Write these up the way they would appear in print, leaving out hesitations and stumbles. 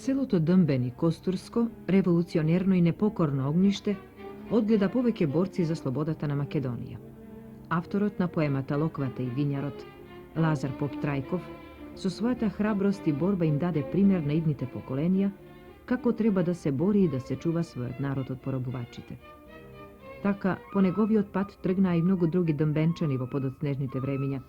Селото Дъмбени, Костурско, револуционерно и непокорно огниште, одгледа повеќе борци за слободата на Македонија. Авторот на поемата Локвата и винјарот, Лазар Поп Трајков, со својата храброст и борба им даде пример на идните поколенија како треба да се бори и да се чува својот народ од поробувачите. Така, по неговиот пат тргнаа и многу други дъмбенчани во подоцнежните времиња,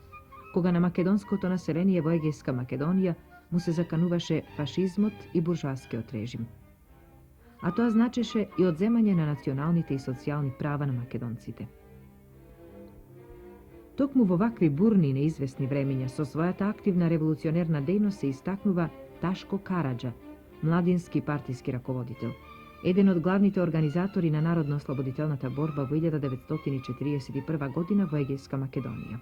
кога на македонското население во Егејска Македонија му се закануваше фашизмот и буржуаскиот режим. А тоа значеше и одземање на националните и социјални права на македонците. Токму во вакви бурни и неизвестни времиња со својата активна револуционерна дејност се истакнува Ташко Караџа, младински партиски раководител, еден од главните организатори на народно-ослободителната борба во 1941 година во Егејска Македонија.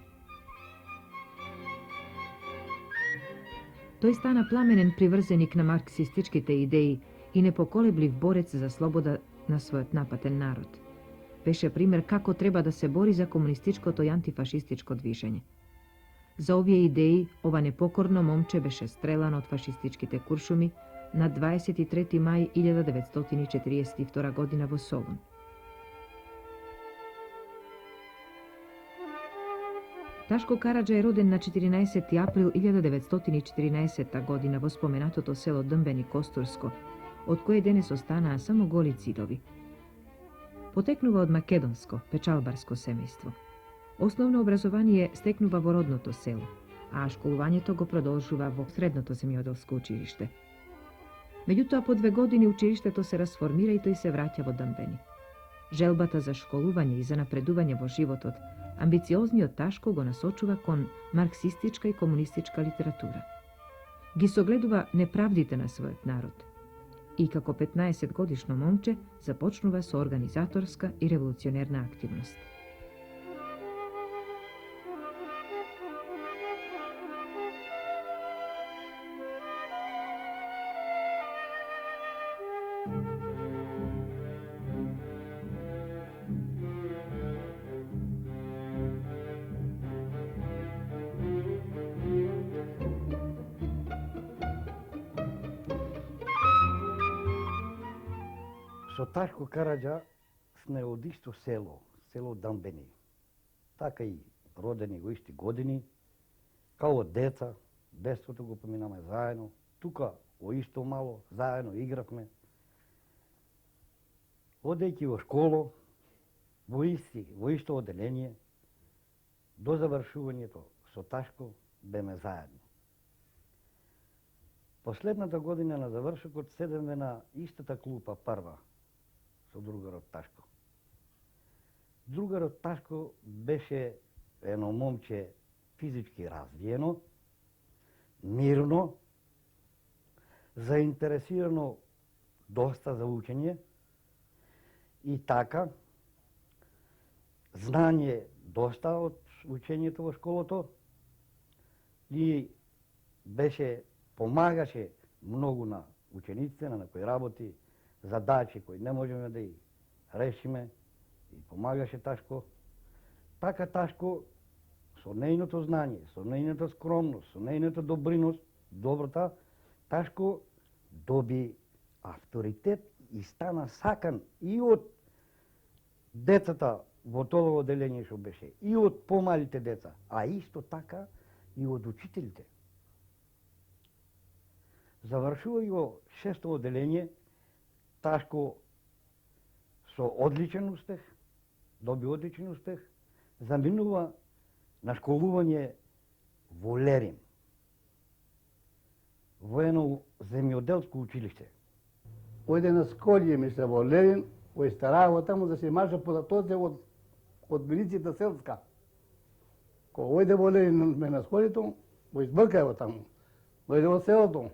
Тој стана пламенен приврзеник на марксистичките идеи и непоколеблив борец за слобода на својот напатен народ. Беше пример како треба да се бори за комунистичкото и антифашистичко движење. За овие идеи, ова непокорно момче беше стрелано од фашистичките куршуми на 23. мај 1942 година во Солун. Ташко Караџа е роден на 14. април 1914 година во споменатото село Дъмбени, Костурско, од кое денес останаа само голи цидови. Потекнува од македонско, печалбарско семејство. Основно образование стекнува во родното село, а школувањето го продолжува во средното земјоделско училиште. Меѓутоа, по 2 години училиштето се расформира и тој се враќа во Дъмбени. Желбата за школување и за напредување во животот, амбициозниот Ташко го насочува кон марксистичка и комунистичка литература. Ги согледува неправдите на својот народ и како 15 годишно момче започнува со организаторска и револуционерна активност. Со Ташко Караџа сме од исто село, село Дъмбени. Така и родени во исти години, као деца, детството го поминаме заедно, тука во исто мало, заедно игравме. Одејќи во школо, во исто оделение, до завршувањето со Ташко беме заедно. Последната година на завршокот седеме на истата клупа прва, со другарот Ташко. Другарот Ташко беше едно момче физички развиено, мирно, заинтересирано доста за учење и така, знање доста од учењето во школото и помагаше многу на учениците, на некои работи, задачи кои не можеме да ги решиме и помагаше Ташко. Така Ташко со нејното знање, со нејната скромност, со нејната доброта, Ташко доби авторитет и стана сакан и од децата во тоа оделение што беше, и од помалите деца, а исто така и од учителите. Завршувајќи во 6-то оделение, Ташко со одличен успех, доби одличен успех, заминува на школување во Лерин, во едно земјоделско училиште. Ојде на Сколје, мисля, во Лерин, кој старава таму да се маже по тоце од милицијата селска. Кога ојде во Лерин на Сколјето, го избркај во таму. Дојде во селото.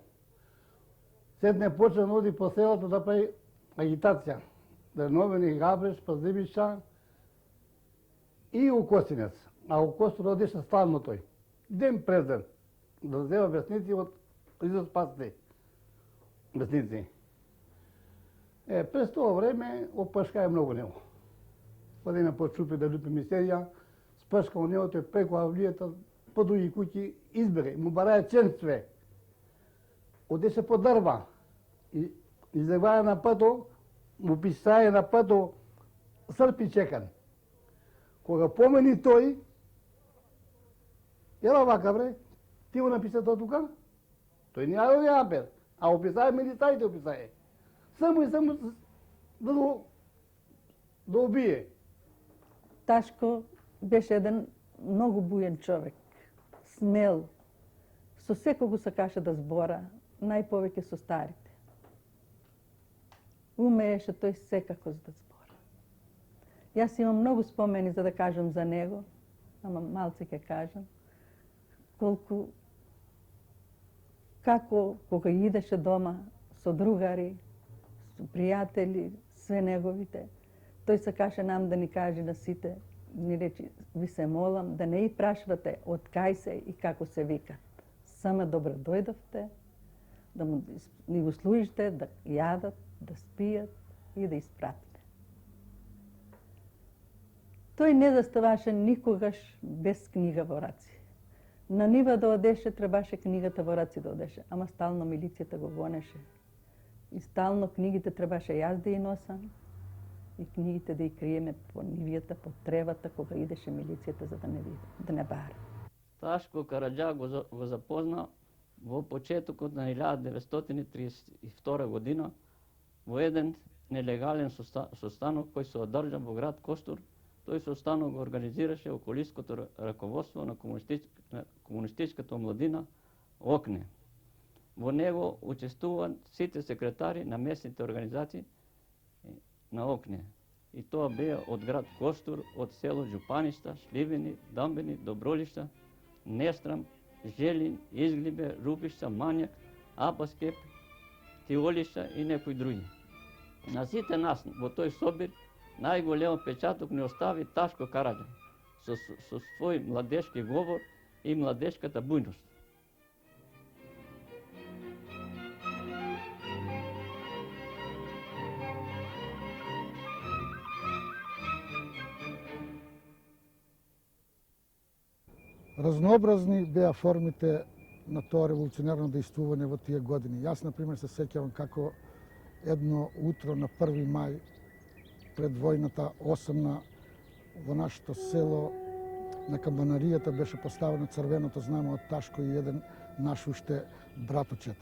Седне почна да оди по селото да прави агитација. Дрновени, Габреш, Пазливиша и у Косинец. А у Костур одеше стално тој. Ден през ден. Да взема весници од изоспасни весници. През тоа време опашкаја многу него. Одеме по чупи да лупи мистерија, спашкао него, тој преку авлијата, по други куќи избере, му бараја членстве. Одеше по дрва, и излегваа на пато, му писае на пато Српи чекан. Кога помени тој, ела вака бре, ти го написа тоа тука? Тој не ја апер, а описае милицаите описае. Само и само да убие. Ташко беше еден многу буен човек, смел, со секого сакаше да збора, најповеќе со старите. Умееше тој секако да збора. Јас имам многу спомени за да кажам за него, ама малце ќе кажам, како кога идеше дома со другари, со пријатели, све неговите, тој сакаше нам да ни каже на сите, ни речи, ви се молам да не и прашвате од кај се и како се викат. Само добро дојдовте, да ни го служите, да јадат, да спијат и да испратите. Тој не заставаше никогаш без книга во раци. На нива да одеше, требаше книгата во раци да одеше, ама стално милицијата го гонеше. И стално книгите требаше јас да ја носам, и книгите да ја криеме по нивијата, по тревата, кога идеше милицијата за да не бара. Ташко Караѓа го запозна во почетокот на 1932 година во еден нелегален состанок кој се одржа во град Костур. Тој состанок го организираше околиското раководство на комунистичката омладина ОКНЕ. Во него учествуваат сите секретари на местните организации на ОКНЕ. И тоа беа од град Костур, од село Жупаништа, Шливени, Дамбени, Добролишта, Нестрам, Желин, Изглибе, Рупишта, Мањак, Апаскеп, Тиолишта и некои други. На сите нас во тој собир најголем печаток не остави Ташко Караѓа со свој младешки говор и младешката бујност. Разнообразни беа формите на тоа револуционерно дејствување во тие години. Јас, например, се сеќавам како едно утро на 1. мај пред војната 8 во нашето село на камбанаријата беше поставено црвеното знаме од Ташко и еден наш уште браточет.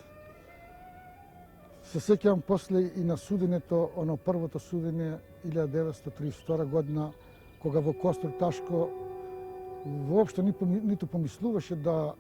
Се сеќавам после и на судењето, оно првото судење 1932 година, кога во Костур Ташко воопшто ниту помислуваше да